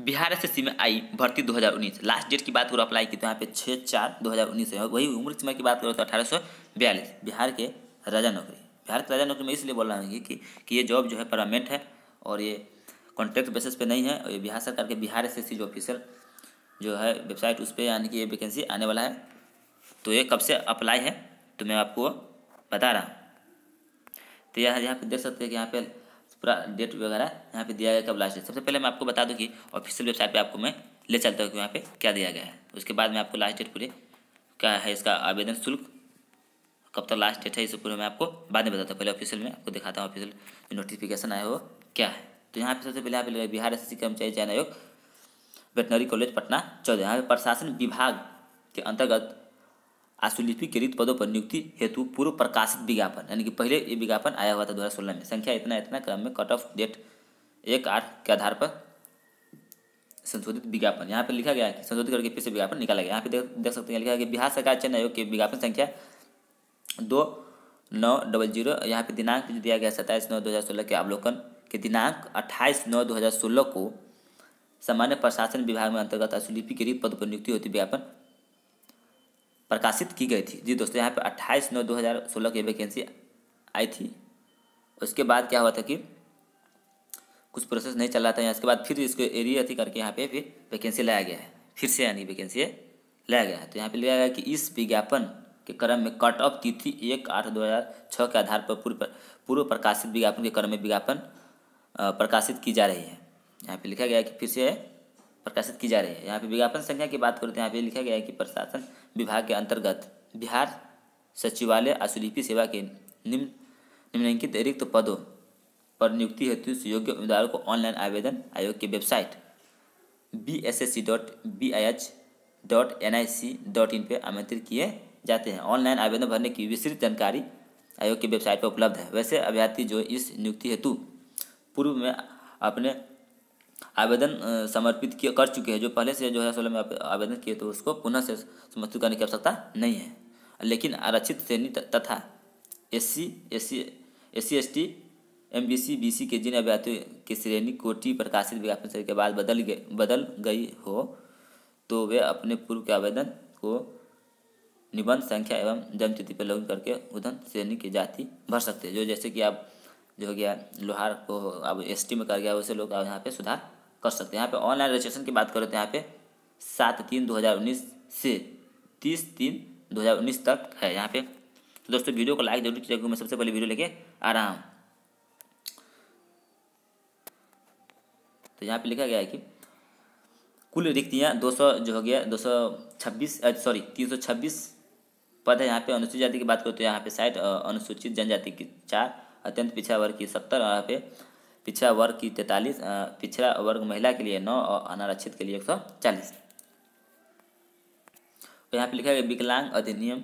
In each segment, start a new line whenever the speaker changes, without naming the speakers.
Bihar SSC में आई भर्ती 2019, last date की बात करो अप्लाई की तो यहाँ पे 6/4/2019 है। वही उम्र सीमा की बात करो तो 1842। बिहार के राजा नौकरी, बिहार के राजा नौकरी मैं इसलिए बोल रहा हूँ कि ये जॉब जो है परमानेंट है और ये कॉन्ट्रैक्ट बेसिस पे नहीं है। और ये बिहार सरकार के बिहार एसएससी जो ऑफिशियल जो है वेबसाइट उस पर यानी कि ये वैकेंसी आने वाला है। तो ये कब से अप्लाई है तो मैं आपको बता रहा हूँ। तो यहाँ पे देख सकते हैं कि यहाँ पे पूरा डेट वगैरह यहाँ पे दिया गया कब लास्ट डेट। सबसे पहले मैं आपको बता दूँ कि ऑफिशियल वेबसाइट पे आपको मैं ले चलता हूँ कि वहाँ पे क्या दिया गया है। उसके बाद मैं आपको लास्ट डेट पूरे क्या है, इसका आवेदन शुल्क कब तक लास्ट डेट है, इसे पूरे मैं आपको बाद में बताता हूँ। पहले ऑफिशियल में आपको दिखाता हूँ ऑफिशियल जो नोटिफिकेशन आया वो क्या है। तो यहाँ पे सबसे पहले यहाँ पे बिहार एसएससी कर्मचारी चयन आयोग वेटनरी कॉलेज पटना 14। यहाँ पे प्रशासन विभाग के अंतर्गत आशुलिपि के रिक्त पदों पर नियुक्ति हेतु पूर्व प्रकाशित विज्ञापन, यानी कि पहले ये विज्ञापन आया हुआ था 2016 में, संख्या इतना इतना क्रम में, कट ऑफ डेट 1/8 के आधार पर संशोधित विज्ञापन। यहाँ पे लिखा गया है कि संशोधित करके फिर से विज्ञापन निकाला गया। यहाँ पे देख सकते हैं लिखा है कि बिहार सरकार चयन आयोग के विज्ञापन संख्या 2900। यहाँ पे दिनांक जो दिया गया 27/9/2016 के अवलोकन के दिनांक 28/9/2016 को सामान्य प्रशासन विभाग में अंतर्गत आशुलिपि के रिक्त पद पर नियुक्ति होती विज्ञापन प्रकाशित की गई थी। जी दोस्तों, यहाँ पे 28/9/2016 की वैकेंसी आई थी। उसके बाद क्या हुआ था कि कुछ प्रोसेस नहीं चल रहा था, यहाँ इसके बाद फिर इसको एरिया थी करके यहाँ पे फिर वैकेंसी लाया गया है, फिर से यानी वैकेंसी लाया गया है। तो यहाँ पे लिया गया कि इस विज्ञापन के क्रम में कट ऑफ तिथि 1/8/2006 के आधार पर पूर्व प्रकाशित विज्ञापन के क्रम में विज्ञापन प्रकाशित की जा रही है। यहाँ पे लिखा गया है कि फिर से प्रकाशित की जा रही है। यहाँ पे विज्ञापन संख्या की बात करें तो यहाँ पे लिखा गया है कि प्रशासन विभाग के अंतर्गत बिहार सचिवालय आशुलिपि सेवा के निम्नलिखित रिक्त पदों पर नियुक्ति हेतु योग्य उम्मीदवारों को ऑनलाइन आवेदन आयोग की वेबसाइट bssc.bih.nic.in पे आमंत्रित किए जाते हैं। ऑनलाइन आवेदन भरने की विस्तृत जानकारी आयोग की वेबसाइट पर उपलब्ध है। वैसे अभ्यर्थी जो इस नियुक्ति हेतु पूर्व में अपने आवेदन समर्पित कर चुके हैं, जो पहले से 2016 में आवेदन किए, तो उसको पुनः से समर्पित करने की आवश्यकता नहीं है। लेकिन आरक्षित श्रेणी तथा SC/ST MBC BC के जिन अभ्यर्थियों की श्रेणी कोटि प्रकाशित विज्ञापन के बाद बदल गई हो तो वे अपने पूर्व के आवेदन को निबंध संख्या एवं जन्मतिथि पर लॉगिन करके उधन श्रेणी की जाति भर सकते हैं। जो जैसे कि आप जो हो गया लोहार को अब ST में कर गया, वैसे लोग आप यहाँ पे सुधार कर सकते हैं। यहाँ पे ऑनलाइन रजिस्ट्रेशन की बात करें तो यहाँ पे 7/3/2019 से 30/3/2019 तक है। यहाँ पे तो दोस्तों वीडियो को लाइक जरूर कीजिएगा। मैं सबसे पहले वीडियो लेके आ रहा हूँ। तो यहाँ पे लिखा गया है कि कुल रिक्तियाँ 200 जो हो गया 326 पद है। यहाँ पे अनुसूचित जाति की बात करें तो यहाँ पे 60, अनुसूचित जनजाति की 4, अत्यंत पिछड़ा वर्ग की 70, यहाँ पे पिछड़ा वर्ग की 43, पिछड़ा वर्ग महिला के लिए 9 और अनारक्षित के लिए 140। तो यहाँ पे लिखा गया विकलांग अधिनियम,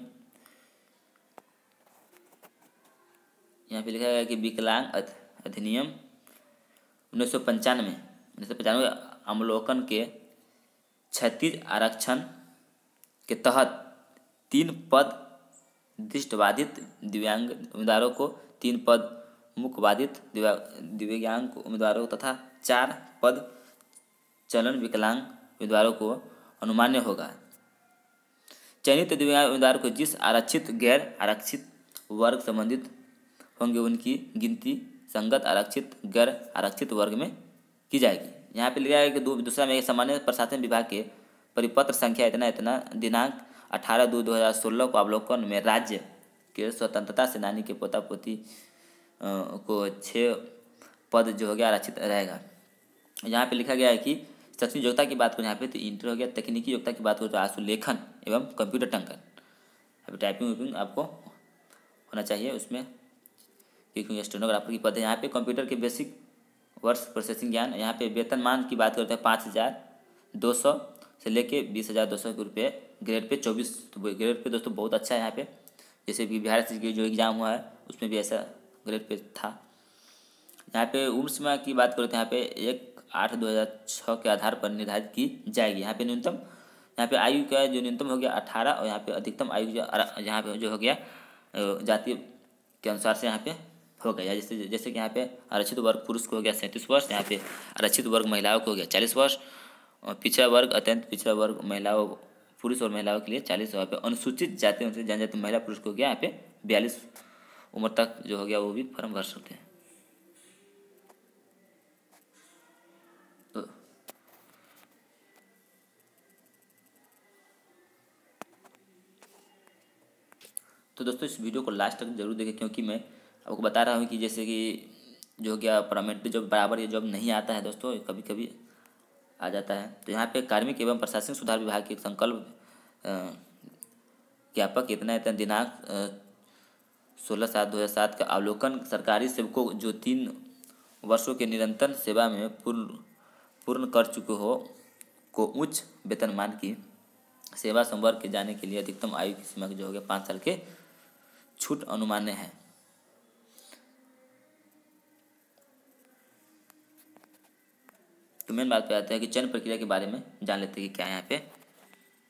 यहाँ पे लिखा गया कि विकलांग अधिनियम 1995 अवलोकन के क्षैतिज आरक्षण के तहत 3 पद दृष्टिबाधित दिव्यांग उम्मीदवारों को, 3 पद मुखबाधित दिव्यांग उम्मीदवारों तथा 4 पद चलन विकलांग उम्मीदवारों को अनुमान्य होगा। चयनित दिव्यांग उम्मीदवारों को जिस आरक्षित गैर आरक्षित वर्ग संबंधित होंगे उनकी गिनती संगत आरक्षित गैर आरक्षित वर्ग में की जाएगी। यहाँ पे लिखा है कि दूसरा में सामान्य प्रशासन विभाग के परिपत्र संख्या इतना इतना दिनांक 18/2/2016 को अवलोकन में राज्य के स्वतंत्रता सेनानी के पोता पोती को 6 पद जो हो गया आरक्षित रहेगा। यहाँ पे लिखा गया है कि शैक्षणिक योग्यता की बात करें यहाँ पे तो इंटर हो गया। तकनीकी योग्यता की बात करें तो आशुलेखन एवं कंप्यूटर टंकन, अभी टाइपिंग वाइपिंग आपको होना चाहिए उसमें, क्योंकि स्टेनोग्राफर की पद है। यहाँ पे कंप्यूटर के बेसिक वर्ड्स प्रोसेसिंग ज्ञान। यहाँ पे वेतनमान की बात करते हैं 5,200 से लेके 20,200 रुपये, ग्रेड पे 24। तो ग्रेड पे दोस्तों बहुत अच्छा है। यहाँ पे जैसे कि बिहार से जो एग्ज़ाम हुआ है उसमें भी ऐसा ग्रेड पे था। यहाँ पे उम्र सीमा की बात करें तो यहाँ पे 1/8/2006 के आधार पर निर्धारित की जाएगी। यहाँ पे न्यूनतम, यहाँ पे आयु का जो न्यूनतम हो गया 18 और यहाँ पे अधिकतम आयु जो यहाँ पे जो हो गया जाति के अनुसार से यहाँ पे हो गया। जैसे जैसे कि यहाँ पे आरक्षित वर्ग पुरुष को हो गया 37 वर्ष, यहाँ पे आरक्षित वर्ग महिलाओं को हो गया 40 वर्ष, और पिछड़ा वर्ग अत्यंत पिछड़ा वर्ग महिलाओं पुरुष और महिलाओं के लिए 40, यहाँ पे अनुसूचित जाति अनुसूचित जनजाति महिला पुरुष को हो गया यहाँ पे 42 उम्र तक जो हो गया वो भी फॉर्म भर सकते हैं। तो दोस्तों इस वीडियो को लास्ट तक जरूर देखें, क्योंकि मैं आपको बता रहा हूँ कि जैसे कि जो हो गया पार्लियामेंट्री जॉब बराबर ये जॉब नहीं आता है दोस्तों, कभी कभी आ जाता है। तो यहाँ पे कार्मिक एवं प्रशासनिक सुधार विभाग के संकल्प ज्ञापक इतना दिनांक 16/7/2007 का अवलोकन सरकारी सेवकों जो 3 वर्षों के निरंतर सेवा में पूर्ण कर चुके हो को उच्च वेतनमान की सेवा संवर्ग के जाने के लिए अधिकतम आयु की सीमा जो हो गया 5 साल के छूट अनुमान्य है। तो मेन बात पे आते हैं कि चयन प्रक्रिया के बारे में जान लेते हैं कि क्या यहाँ पे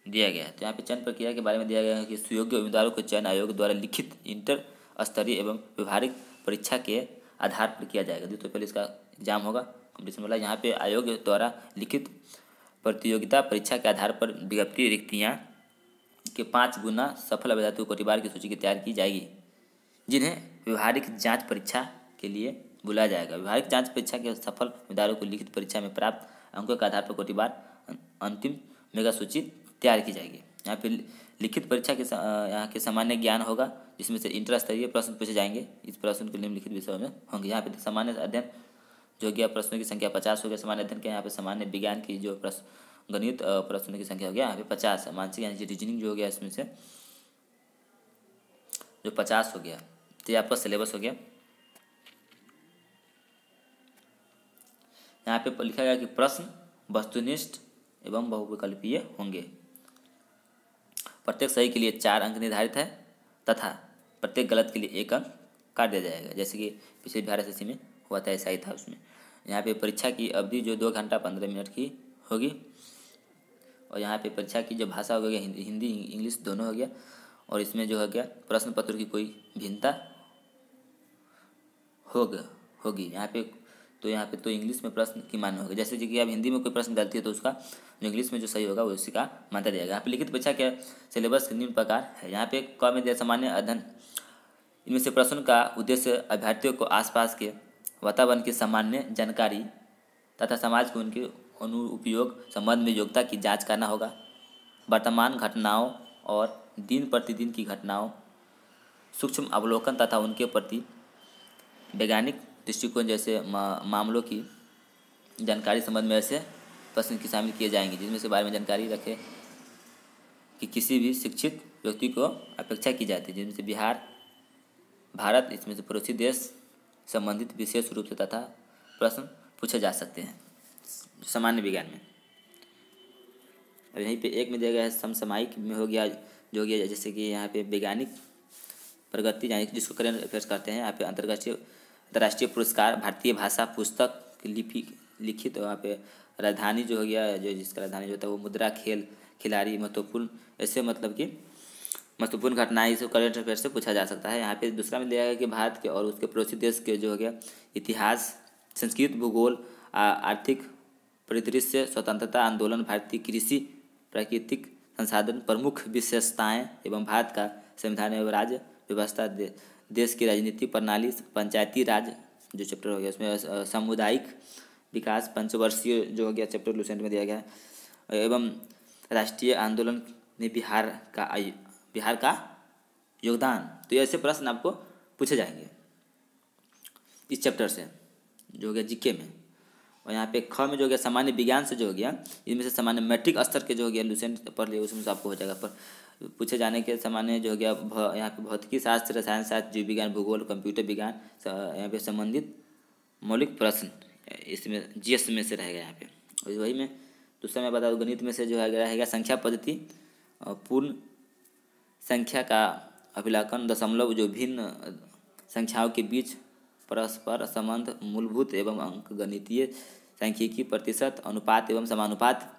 दिया गया है। तो यहाँ पे चयन प्रक्रिया के बारे में दिया गया है कि सुयोग्य उम्मीदवारों को चयन आयोग द्वारा लिखित इंटर स्तरीय एवं व्यवहारिक परीक्षा के आधार पर किया जाएगा। तो पहले इसका एग्जाम होगा कॉम्पिटिशन वाला। यहाँ पे आयोग द्वारा लिखित प्रतियोगिता परीक्षा के आधार पर विज्ञप्ति रिक्तियाँ के 5 गुना सफल अभ्यर्थियों को कोटिवार की सूची की तैयार की जाएगी, जिन्हें व्यवहारिक जांच परीक्षा के लिए बुलाया जाएगा। व्यवहारिक जांच परीक्षा के सफल उम्मीदवारों को लिखित परीक्षा में प्राप्त अंकों के आधार पर कोटिवार अंतिम मेगा सूची तैयार की जाएगी। यहाँ पे लिखित परीक्षा के यहाँ के सामान्य ज्ञान होगा, जिसमें से इंटर स्तरीय प्रश्न पूछे जाएंगे। इस प्रश्न के निम्नलिखित विषयों में होंगे। यहाँ पे सामान्य अध्ययन जो गया प्रश्नों की संख्या 50 हो गया सामान्य अध्ययन के। यहाँ पे सामान्य विज्ञान की जो गणित प्रश्नों की संख्या हो गया यहाँ पे 50। मानसिक यानी रीजनिंग जो हो गया इसमें से जो 50 हो गया। तो ये आपका सिलेबस हो गया। यहाँ पे लिखा गया कि प्रश्न वस्तुनिष्ठ एवं बहुविकल्पीय होंगे। प्रत्येक सही के लिए 4 अंक निर्धारित है तथा प्रत्येक गलत के लिए 1 अंक काट दिया जाएगा, जैसे कि पिछले बिहार एसएससी में हुआ था, ऐसा ही था उसमें। यहाँ पे परीक्षा की अवधि जो 2 घंटा 15 मिनट की होगी, और यहाँ पे परीक्षा की जो भाषा हो गया हिंदी इंग्लिश दोनों हो गया। और इसमें जो हो गया प्रश्न पत्र की कोई भिन्नता होगी यहाँ पे। तो यहाँ पे तो इंग्लिश में प्रश्न की मान्य होगा, जैसे कि अब हिंदी में कोई प्रश्न गलती है तो उसका जो इंग्लिश में जो सही होगा वो उसी का मानता जाएगा। यहाँ पे लिखित परीक्षा के सिलेबस निम्न प्रकार है। यहाँ पे क में दिया सामान्य अध्ययन। इनमें से प्रश्न का उद्देश्य अभ्यर्थियों को आसपास के वातावरण की सामान्य जानकारी तथा समाज को उनके अनुपयोग संबंध में योग्यता की जांच करना होगा। वर्तमान घटनाओं और दिन प्रतिदिन की घटनाओं सूक्ष्म अवलोकन तथा उनके प्रति वैज्ञानिक दृष्टिकोण जैसे मामलों की जानकारी संबंध में ऐसे प्रश्न की शामिल किए जाएंगे, जिनमें से बारे में जानकारी रखें कि किसी भी शिक्षित व्यक्ति को अपेक्षा की जाती है, जिनमें से भारत इसमें से पड़ोसी देश संबंधित विशेष रूप से तथा प्रश्न पूछे जा सकते हैं सामान्य विज्ञान में। और यहीं पे एक में दिया गया है समसामयिक में हो गया जो गया, जैसे कि यहाँ पे वैज्ञानिक प्रगति यानी जिसको करेंट अफेयर्स करते हैं। यहाँ पे अंतर्राष्ट्रीय पुरस्कार भारतीय भाषा पुस्तक लिखित। वहाँ पे राजधानी जो हो गया जो जिसका राजधानी जो होता है वो मुद्रा खिलाड़ी महत्वपूर्ण ऐसे मतलब कि महत्वपूर्ण घटनाएं इसे करेंट अफेयर से पूछा जा सकता है। यहाँ पे दूसरा में दिया गया कि भारत के और उसके पड़ोसी देश के जो हो गया इतिहास संस्कृत भूगोल आर्थिक परिदृश्य स्वतंत्रता आंदोलन भारतीय कृषि प्राकृतिक संसाधन प्रमुख विशेषताएं एवं भारत का संविधान एवं राज्य व्यवस्था देश की राजनीति प्रणाली पंचायती राज जो चैप्टर हो गया उसमें सामुदायिक विकास पंचवर्षीय जो हो गया चैप्टर लूसेंट में दिया गया है। एवं राष्ट्रीय आंदोलन में बिहार का योगदान। तो ऐसे प्रश्न आपको पूछे जाएंगे इस चैप्टर से जो हो गया जीके में। और यहाँ पे ख में जो हो गया सामान्य विज्ञान से जो हो गया इनमें से सामान्य मैट्रिक स्तर के जो हो गया लूसेंट पढ़ लिया उसमें से आपको हो जाएगा। पर पूछे जाने के सामान्य जो हो गया यहाँ पे भौतिकी शास्त्र रसायन शास्त्र जीव विज्ञान भूगोल कंप्यूटर विज्ञान यहाँ पे संबंधित मौलिक प्रश्न इसमें जीएस में से रहेगा। यहाँ पे और वही में दूसरा मैं बता दूँ गणित में से जो है रहेगा संख्या पद्धति पूर्ण संख्या का अभिलाखन दशमलव जो भिन्न संख्याओं के बीच परस्पर संबंध मूलभूत एवं अंक गणितीय सांख्यिकी प्रतिशत अनुपात एवं समानुपात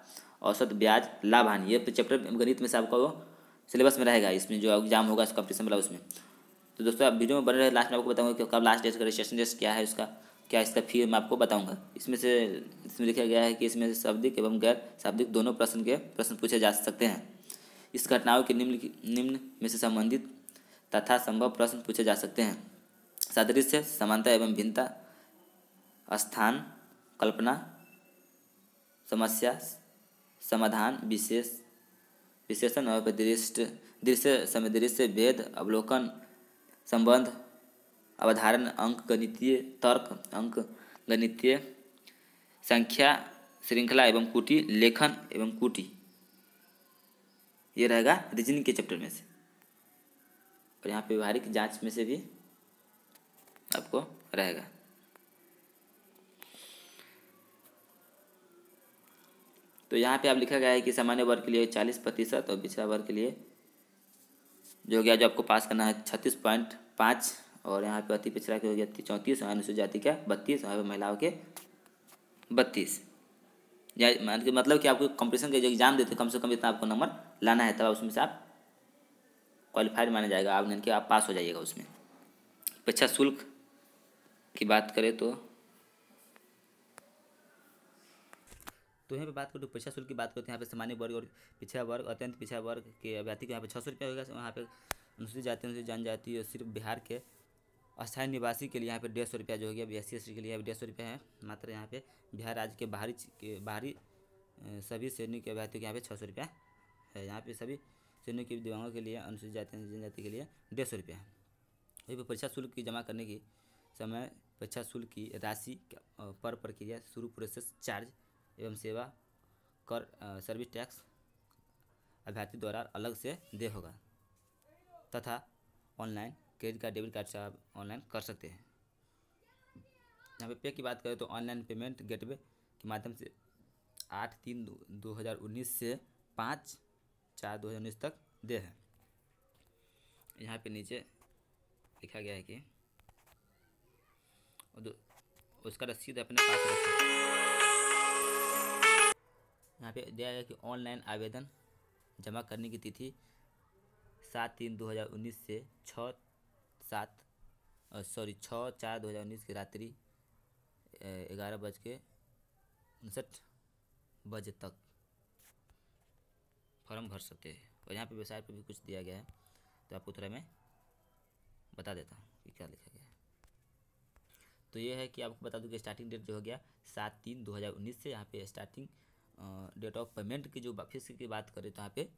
औसत ब्याज लाभ हानि ये चैप्टर गणित में से आपका वो सिलेबस में रहेगा। इसमें जो एग्जाम होगा कंपटीशन वाला उसमें तो दोस्तों आप वीडियो में बने रहे, लास्ट में आपको बताऊंगा कि कब लास्ट डेट का रजिस्ट्रेशन डेट क्या है उसका, क्या इसका फी मैं आपको बताऊंगा। इसमें लिखा गया है कि इसमें शाब्दिक एवं गैर शाब्दिक दोनों प्रश्न पूछे जा सकते हैं। इस घटनाओं के निम्न में से संबंधित तथा संभव प्रश्न पूछे जा सकते हैं। सादृश्य, समानता एवं भिन्नता, स्थान, कल्पना, समस्या समाधान, विशेषण और दृश्य भेद, अवलोकन, संबंध, अवधारण, अंक गणितीय तर्क, अंक गणितीय संख्या, श्रृंखला एवं कुटी, लेखन एवं कुटी। ये रहेगा रीजनिंग के चैप्टर में से। और यहाँ पे व्यवहारिक जांच में से भी आपको रहेगा। तो यहाँ पे आप लिखा गया है कि सामान्य वर्ग के लिए 40% और पिछड़ा वर्ग के लिए जो हो गया, जो आपको पास करना है 36.5, और यहाँ पे अति पिछड़ा के हो गया 34, और अनुसूचित जाति का 32, और महिलाओं के 32। मतलब कि आपको कंपटीशन के जो एग्जाम देते कम से कम इतना आपको नंबर लाना है, तब उसमें से आप क्वालिफाइड माना जाएगा, आप कि आप पास हो जाइएगा उसमें। परीक्षा शुल्क की बात करें तो यहाँ पे बात करें तो परीक्षा शुल्क की बात करते हैं। यहाँ पे सामान्य वर्ग और पिछड़ा वर्ग, अत्यंत पिछड़ा वर्ग के अभ्यर्थी को यहाँ पे 600 रुपया होगा। वहाँ पे अनुसूचित जाति, अनुसूचित जनजाति और सिर्फ बिहार के अस्थायी निवासी के लिए यहाँ पे 150 रुपया जो हो गया। BSc SC के लिए 150 रुपया है मात्र। यहाँ पे बिहार राज्य के बाहरी सभी श्रेणी के अभ्यर्थियों के यहाँ पे 600 रुपया है। यहाँ पे सभी श्रेणियों के दिव्यांगों के लिए, अनुसूचित जाति जनजाति के लिए 150 रुपया है। वहीं पर परीक्षा शुल्क की जमा करने की समय परीक्षा शुल्क की राशि पर प्रक्रिया शुरू, प्रोसेस चार्ज एवं सेवा कर सर्विस टैक्स अभ्यर्थी द्वारा अलग से दे होगा, तथा online credit card, debit card से आप ऑनलाइन कर सकते हैं। यहाँ पे की बात करें तो ऑनलाइन पेमेंट गेटवे के माध्यम से 8/3/2019 से 5/4/2019 तक दे है। यहाँ पे नीचे लिखा गया है कि उसका रसीद अपने पास रखें। यहाँ पे दिया गया कि ऑनलाइन आवेदन जमा करने की तिथि 7/3/2019 से 6/4/2019 की रात्रि 11:59 तक फॉर्म भर सकते हैं। और यहाँ पे वेबसाइट पे भी कुछ दिया गया है, तो आपको थोड़ा मैं बता देता हूँ कि क्या लिखा गया है। तो ये है कि आपको बता दूं कि स्टार्टिंग डेट जो हो गया 7/3/2019 से। यहाँ पे स्टार्टिंग डेट ऑफ पेमेंट की जो फीस की बात करें तो यहाँ पे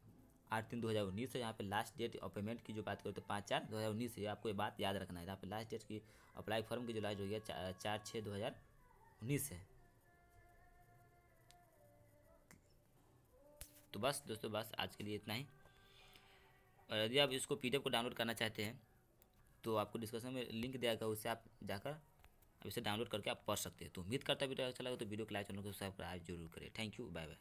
8/3/2019 से। यहाँ पे लास्ट डेट ऑफ पेमेंट की जो बात करें तो 5/4/2019 है। आपको ये बात याद रखना है। यहाँ पे लास्ट डेट की अप्लाई फॉर्म की जो लास्ट हो गया 4/6/2019 है। तो बस दोस्तों, बस आज के लिए इतना ही। और यदि आप इसको PDF को डाउनलोड करना चाहते हैं तो आपको डिस्क्रिप्शन में लिंक दिया गया, उससे आप जाकर अब इसे डाउनलोड करके आप पढ़ सकते हैं। तो उम्मीद करता है वीडियो अच्छा लगा तो वीडियो को लाइक, चैनल को सब्सक्राइब जरूर करें। Thank you, bye bye.